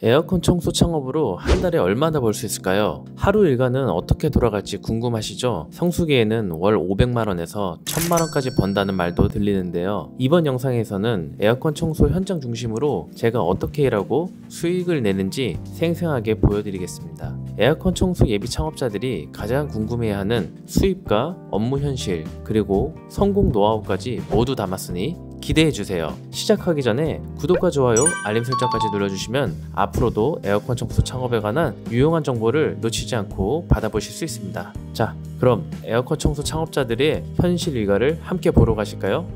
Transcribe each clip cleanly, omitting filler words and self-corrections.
에어컨 청소 창업으로 한 달에 얼마나 벌 수 있을까요? 하루 일과는 어떻게 돌아갈지 궁금하시죠? 성수기에는 월 500만원에서 1000만원까지 번다는 말도 들리는데요. 이번 영상에서는 에어컨 청소 현장 중심으로 제가 어떻게 일하고 수익을 내는지 생생하게 보여드리겠습니다. 에어컨 청소 예비 창업자들이 가장 궁금해하는 수입과 업무 현실, 그리고 성공 노하우까지 모두 담았으니 기대해주세요. 시작하기 전에 구독과 좋아요, 알림 설정까지 눌러주시면 앞으로도 에어컨 청소 창업에 관한 유용한 정보를 놓치지 않고 받아보실 수 있습니다. 자, 그럼 에어컨 청소 창업자들의 현실 일과를 함께 보러 가실까요?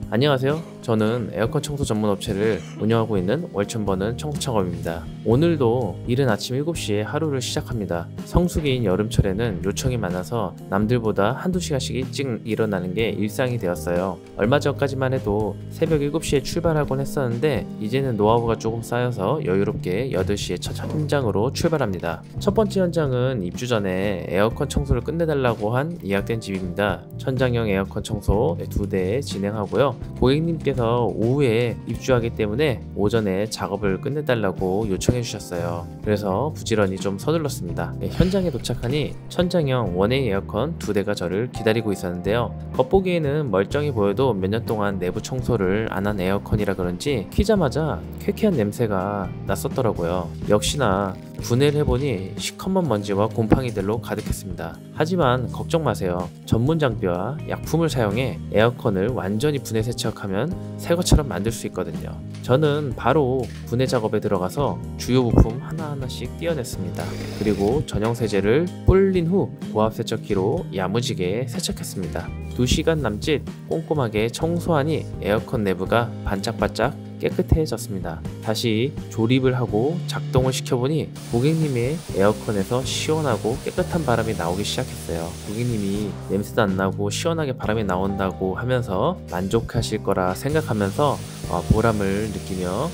안녕하세요. 저는 에어컨 청소 전문 업체를 운영하고 있는 월천버는 청소창업입니다. 오늘도 이른 아침 7시에 하루를 시작합니다. 성수기인 여름철에는 요청이 많아서 남들보다 한두 시간씩 일찍 일어나는 게 일상이 되었어요. 얼마 전까지만 해도 새벽 7시에 출발하곤 했었는데 이제는 노하우가 조금 쌓여서 여유롭게 8시에 첫 현장으로 출발합니다. 첫 번째 현장은 입주 전에 에어컨 청소를 끝내달라고 한 예약된 집입니다. 천장형 에어컨 청소 2대 진행하고요. 고객님께서 오후에 입주하기 때문에 오전에 작업을 끝내달라고 요청해 주셨어요. 그래서 부지런히 좀 서둘렀습니다. 현장에 도착하니 천장형 원A 에어컨 2대가 저를 기다리고 있었는데요. 겉보기에는 멀쩡해 보여도 몇 년 동안 내부 청소를 안 한 에어컨이라 그런지 키자마자 쾌쾌한 냄새가 났었더라고요. 역시나 분해를 해보니 시커먼 먼지와 곰팡이들로 가득했습니다. 하지만 걱정 마세요. 전문 장비와 약품을 사용해 에어컨을 완전히 분해 세척하면 새 것처럼 만들 수 있거든요. 저는 바로 분해 작업에 들어가서 주요 부품 하나하나씩 떼어냈습니다. 그리고 전용 세제를 불린 후 고압 세척기로 야무지게 세척했습니다. 2시간 남짓 꼼꼼하게 청소하니 에어컨 내부가 반짝반짝 깨끗해졌습니다. 다시 조립을 하고 작동을 시켜보니 고객님의 에어컨에서 시원하고 깨끗한 바람이 나오기 시작했어요. 고객님이 냄새도 안 나고 시원하게 바람이 나온다고 하면서 만족하실 거라 생각하면서 보람을 느끼며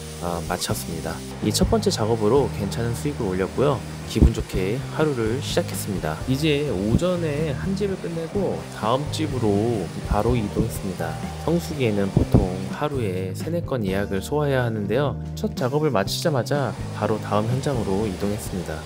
마쳤습니다. 이 첫 번째 작업으로 괜찮은 수익을 올렸고요. 기분 좋게 하루를 시작했습니다. 이제 오전에 한 집을 끝내고 다음 집으로 바로 이동했습니다. 성수기에는 보통 하루에 3-4건 예약을 소화해야 하는데요. 첫 작업을 마치자마자 바로 다음 현장으로 이동했습니다.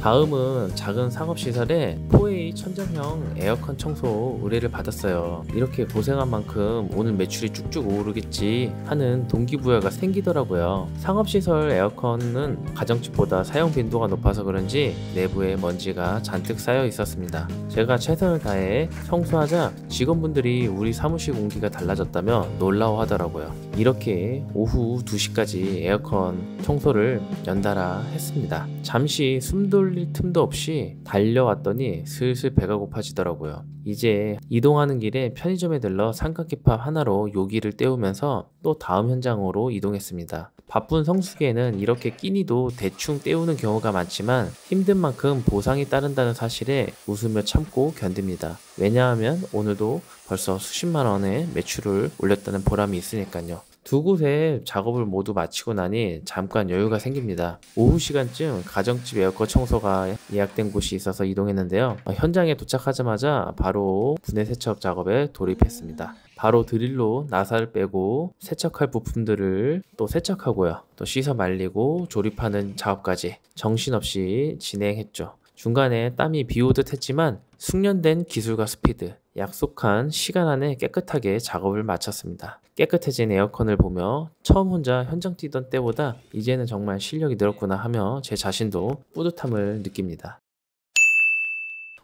다음은 작은 상업시설에 4A 천장형 에어컨 청소 의뢰를 받았어요. 이렇게 고생한 만큼 오늘 매출이 쭉쭉 오르겠지 하는 동기부여가 생기더라고요. 상업시설 에어컨은 가정집보다 사용 빈도가 높아서 그런지 내부에 먼지가 잔뜩 쌓여 있었습니다. 제가 최선을 다해 청소하자 직원분들이 우리 사무실 공기가 달라졌다며 놀라워하더라고요. 이렇게 오후 2시까지 에어컨 청소를 연달아 했습니다. 잠시 숨 돌릴 틈도 없이 달려왔더니 슬슬 배가 고파지더라고요. 이제 이동하는 길에 편의점에 들러 삼각김밥 하나로 요기를 때우면서 또 다음 현장으로 이동했습니다. 바쁜 성수기에는 이렇게 끼니도 대충 때우는 경우가 많지만 힘든 만큼 보상이 따른다는 사실에 웃으며 참고 견딥니다. 왜냐하면 오늘도 벌써 수십만 원의 매출을 올렸다는 보람이 있으니까요. 두 곳의 작업을 모두 마치고 나니 잠깐 여유가 생깁니다. 오후 시간쯤 가정집 에어컨 청소가 예약된 곳이 있어서 이동했는데요. 현장에 도착하자마자 바로 분해 세척 작업에 돌입했습니다. 바로 드릴로 나사를 빼고 세척할 부품들을 또 세척하고요. 또 씻어 말리고 조립하는 작업까지 정신없이 진행했죠. 중간에 땀이 비오듯 했지만 숙련된 기술과 스피드, 약속한 시간 안에 깨끗하게 작업을 마쳤습니다. 깨끗해진 에어컨을 보며 처음 혼자 현장 뛰던 때보다 이제는 정말 실력이 늘었구나 하며 제 자신도 뿌듯함을 느낍니다.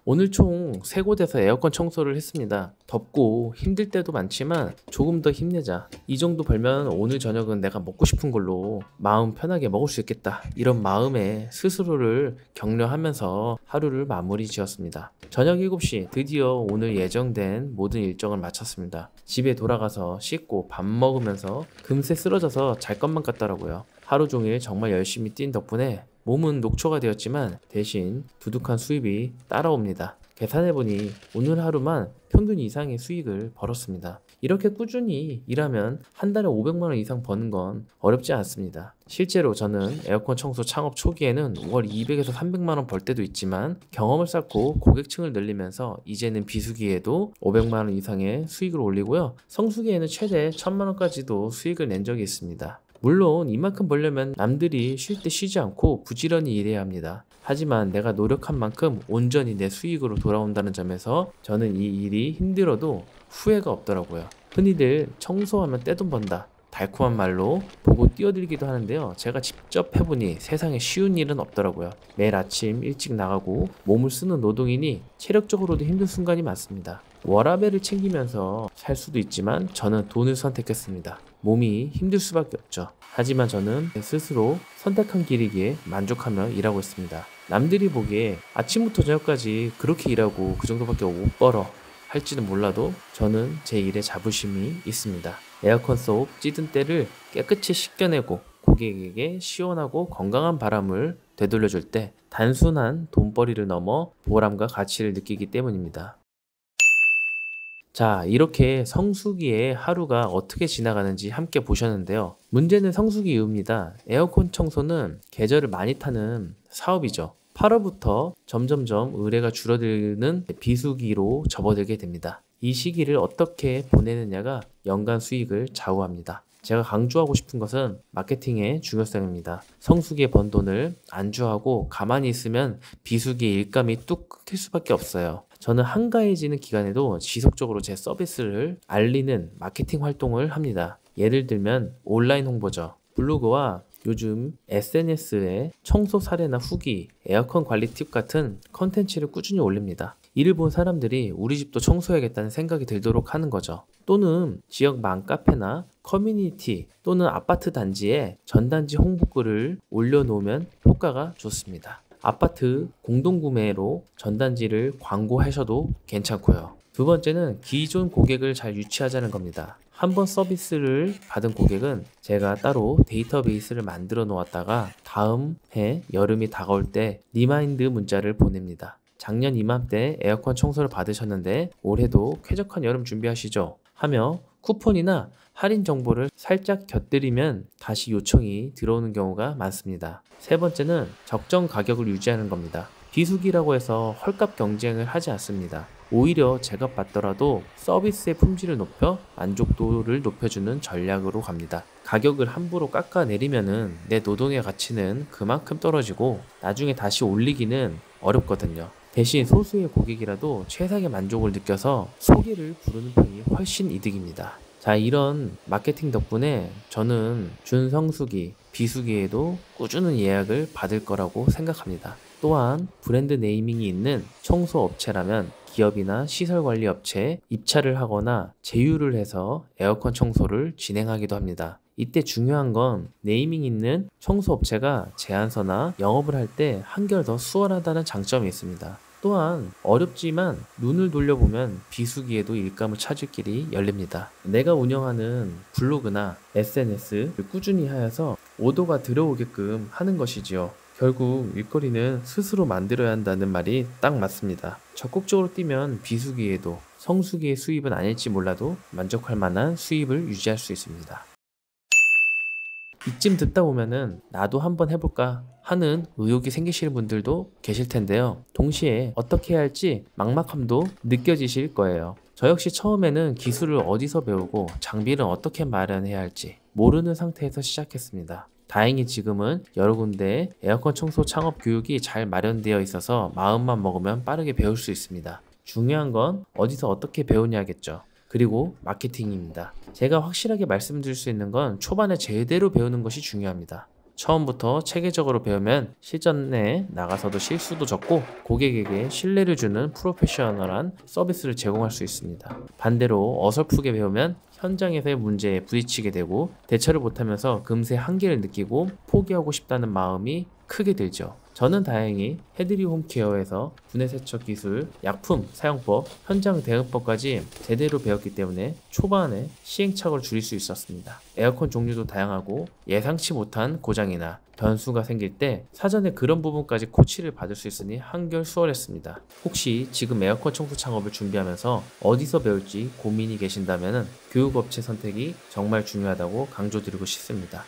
오늘 총 3곳에서 에어컨 청소를 했습니다. 덥고 힘들 때도 많지만 조금 더 힘내자. 이 정도 벌면 오늘 저녁은 내가 먹고 싶은 걸로 마음 편하게 먹을 수 있겠다. 이런 마음에 스스로를 격려하면서 하루를 마무리 지었습니다. 저녁 7시 드디어 오늘 예정된 모든 일정을 마쳤습니다. 집에 돌아가서 씻고 밥 먹으면서 금세 쓰러져서 잘 것만 같더라고요. 하루 종일 정말 열심히 뛴 덕분에 몸은 녹초가 되었지만 대신 두둑한 수입이 따라옵니다. 계산해보니 오늘 하루만 평균 이상의 수익을 벌었습니다. 이렇게 꾸준히 일하면 한 달에 500만원 이상 버는 건 어렵지 않습니다. 실제로 저는 에어컨 청소 창업 초기에는 월 200에서 300만원 벌 때도 있지만 경험을 쌓고 고객층을 늘리면서 이제는 비수기에도 500만원 이상의 수익을 올리고요. 성수기에는 최대 1000만원까지도 수익을 낸 적이 있습니다. 물론 이만큼 벌려면 남들이 쉴 때 쉬지 않고 부지런히 일해야 합니다. 하지만 내가 노력한 만큼 온전히 내 수익으로 돌아온다는 점에서 저는 이 일이 힘들어도 후회가 없더라고요. 흔히들 청소하면 떼돈 번다, 달콤한 말로 보고 뛰어들기도 하는데요. 제가 직접 해보니 세상에 쉬운 일은 없더라고요. 매일 아침 일찍 나가고 몸을 쓰는 노동이니 체력적으로도 힘든 순간이 많습니다. 워라밸을 챙기면서 살 수도 있지만 저는 돈을 선택했습니다. 몸이 힘들 수밖에 없죠. 하지만 저는 제 스스로 선택한 길이기에 만족하며 일하고 있습니다. 남들이 보기에 아침부터 저녁까지 그렇게 일하고 그 정도밖에 못 벌어 할지는 몰라도 저는 제 일에 자부심이 있습니다. 에어컨 속 찌든 때를 깨끗이 씻겨내고 고객에게 시원하고 건강한 바람을 되돌려줄 때 단순한 돈벌이를 넘어 보람과 가치를 느끼기 때문입니다. 자, 이렇게 성수기에 하루가 어떻게 지나가는지 함께 보셨는데요. 문제는 성수기 이후입니다. 에어컨 청소는 계절을 많이 타는 사업이죠. 8월부터 점점점 의뢰가 줄어드는 비수기로 접어들게 됩니다. 이 시기를 어떻게 보내느냐가 연간 수익을 좌우합니다. 제가 강조하고 싶은 것은 마케팅의 중요성입니다. 성수기에 번 돈을 안주하고 가만히 있으면 비수기에 일감이 뚝 끊길 수밖에 없어요. 저는 한가해지는 기간에도 지속적으로 제 서비스를 알리는 마케팅 활동을 합니다. 예를 들면 온라인 홍보죠. 블로그와 요즘 SNS에 청소 사례나 후기, 에어컨 관리 팁 같은 컨텐츠를 꾸준히 올립니다. 이를 본 사람들이 우리 집도 청소해야겠다는 생각이 들도록 하는 거죠. 또는 지역 맘카페나 커뮤니티 또는 아파트 단지에 전단지 홍보글을 올려놓으면 효과가 좋습니다. 아파트 공동구매로 전단지를 광고하셔도 괜찮고요. 두 번째는 기존 고객을 잘 유치하자는 겁니다. 한번 서비스를 받은 고객은 제가 따로 데이터베이스를 만들어 놓았다가 다음 해 여름이 다가올 때 리마인드 문자를 보냅니다. 작년 이맘때 에어컨 청소를 받으셨는데 올해도 쾌적한 여름 준비하시죠? 하며 쿠폰이나 할인 정보를 살짝 곁들이면 다시 요청이 들어오는 경우가 많습니다. 세 번째는 적정 가격을 유지하는 겁니다. 비수기라고 해서 헐값 경쟁을 하지 않습니다. 오히려 제값 받더라도 서비스의 품질을 높여 만족도를 높여주는 전략으로 갑니다. 가격을 함부로 깎아내리면은 내 노동의 가치는 그만큼 떨어지고 나중에 다시 올리기는 어렵거든요. 대신 소수의 고객이라도 최상의 만족을 느껴서 소개를 부르는 편이 훨씬 이득입니다. 자, 이런 마케팅 덕분에 저는 준성수기, 비수기에도 꾸준한 예약을 받을 거라고 생각합니다. 또한 브랜드 네이밍이 있는 청소업체라면 기업이나 시설관리업체에 입찰을 하거나 제휴를 해서 에어컨 청소를 진행하기도 합니다. 이때 중요한 건 네이밍 있는 청소업체가 제안서나 영업을 할 때 한결 더 수월하다는 장점이 있습니다. 또한 어렵지만 눈을 돌려보면 비수기에도 일감을 찾을 길이 열립니다. 내가 운영하는 블로그나 SNS를 꾸준히 하여서 오더가 들어오게끔 하는 것이지요. 결국 일거리는 스스로 만들어야 한다는 말이 딱 맞습니다. 적극적으로 뛰면 비수기에도 성수기의 수입은 아닐지 몰라도 만족할 만한 수입을 유지할 수 있습니다. 이쯤 듣다 보면은 나도 한번 해볼까 하는 의욕이 생기시는 분들도 계실 텐데요. 동시에 어떻게 해야 할지 막막함도 느껴지실 거예요. 저 역시 처음에는 기술을 어디서 배우고 장비를 어떻게 마련해야 할지 모르는 상태에서 시작했습니다. 다행히 지금은 여러 군데 에어컨 청소 창업 교육이 잘 마련되어 있어서 마음만 먹으면 빠르게 배울 수 있습니다. 중요한 건 어디서 어떻게 배우냐겠죠. 그리고 마케팅입니다. 제가 확실하게 말씀드릴 수 있는 건 초반에 제대로 배우는 것이 중요합니다. 처음부터 체계적으로 배우면 실전에 나가서도 실수도 적고 고객에게 신뢰를 주는 프로페셔널한 서비스를 제공할 수 있습니다. 반대로 어설프게 배우면 현장에서의 문제에 부딪히게 되고 대처를 못하면서 금세 한계를 느끼고 포기하고 싶다는 마음이 크게 들죠. 저는 다행히 헤드리 홈케어에서 분해 세척 기술, 약품 사용법, 현장 대응법까지 제대로 배웠기 때문에 초반에 시행착오를 줄일 수 있었습니다. 에어컨 종류도 다양하고 예상치 못한 고장이나 변수가 생길 때 사전에 그런 부분까지 코치를 받을 수 있으니 한결 수월했습니다. 혹시 지금 에어컨 청소 창업을 준비하면서 어디서 배울지 고민이 계신다면 교육업체 선택이 정말 중요하다고 강조드리고 싶습니다.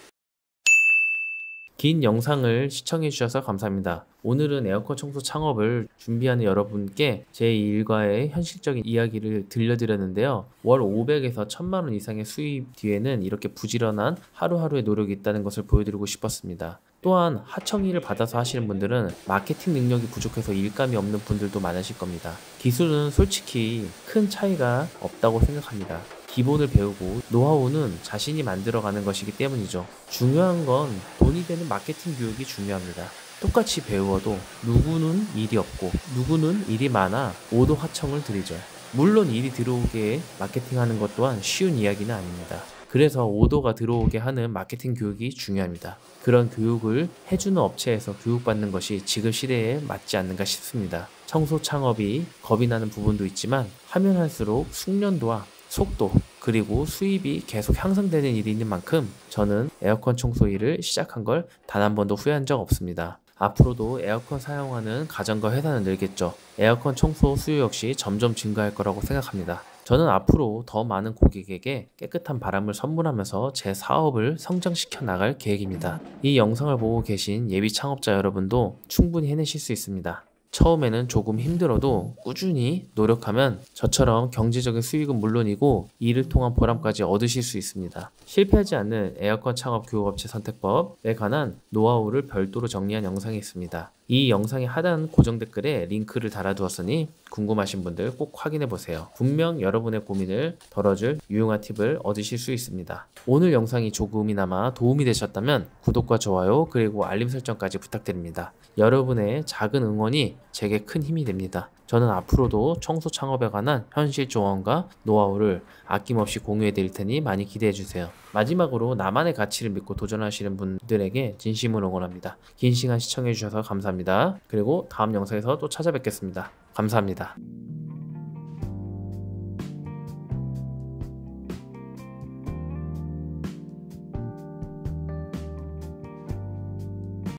긴 영상을 시청해주셔서 감사합니다. 오늘은 에어컨 청소 창업을 준비하는 여러분께 제 일과의 현실적인 이야기를 들려드렸는데요. 월 500에서 1000만 원 이상의 수입 뒤에는 이렇게 부지런한 하루하루의 노력이 있다는 것을 보여드리고 싶었습니다. 또한 하청일을 받아서 하시는 분들은 마케팅 능력이 부족해서 일감이 없는 분들도 많으실 겁니다. 기술은 솔직히 큰 차이가 없다고 생각합니다. 기본을 배우고 노하우는 자신이 만들어가는 것이기 때문이죠. 중요한 건 돈이 되는 마케팅 교육이 중요합니다. 똑같이 배워도 누구는 일이 없고 누구는 일이 많아 오도 하청을 드리죠. 물론 일이 들어오게 마케팅하는 것 또한 쉬운 이야기는 아닙니다. 그래서 오더가 들어오게 하는 마케팅 교육이 중요합니다. 그런 교육을 해주는 업체에서 교육받는 것이 지금 시대에 맞지 않는가 싶습니다. 청소 창업이 겁이 나는 부분도 있지만 하면 할수록 숙련도와 속도 그리고 수입이 계속 향상되는 일이 있는 만큼 저는 에어컨 청소 일을 시작한 걸 단 한 번도 후회한 적 없습니다. 앞으로도 에어컨 사용하는 가정과 회사는 늘겠죠. 에어컨 청소 수요 역시 점점 증가할 거라고 생각합니다. 저는 앞으로 더 많은 고객에게 깨끗한 바람을 선물하면서 제 사업을 성장시켜 나갈 계획입니다. 이 영상을 보고 계신 예비 창업자 여러분도 충분히 해내실 수 있습니다. 처음에는 조금 힘들어도 꾸준히 노력하면 저처럼 경제적인 수익은 물론이고 이를 통한 보람까지 얻으실 수 있습니다. 실패하지 않는 에어컨 창업 교육업체 선택법에 관한 노하우를 별도로 정리한 영상이 있습니다. 이 영상의 하단 고정 댓글에 링크를 달아두었으니 궁금하신 분들 꼭 확인해 보세요. 분명 여러분의 고민을 덜어줄 유용한 팁을 얻으실 수 있습니다. 오늘 영상이 조금이나마 도움이 되셨다면 구독과 좋아요 그리고 알림 설정까지 부탁드립니다. 여러분의 작은 응원이 제게 큰 힘이 됩니다. 저는 앞으로도 청소 창업에 관한 현실 조언과 노하우를 아낌없이 공유해 드릴 테니 많이 기대해 주세요. 마지막으로 나만의 가치를 믿고 도전하시는 분들에게 진심으로 응원합니다. 긴 시간 시청해 주셔서 감사합니다. 그리고 다음 영상에서 또 찾아뵙겠습니다. 감사합니다.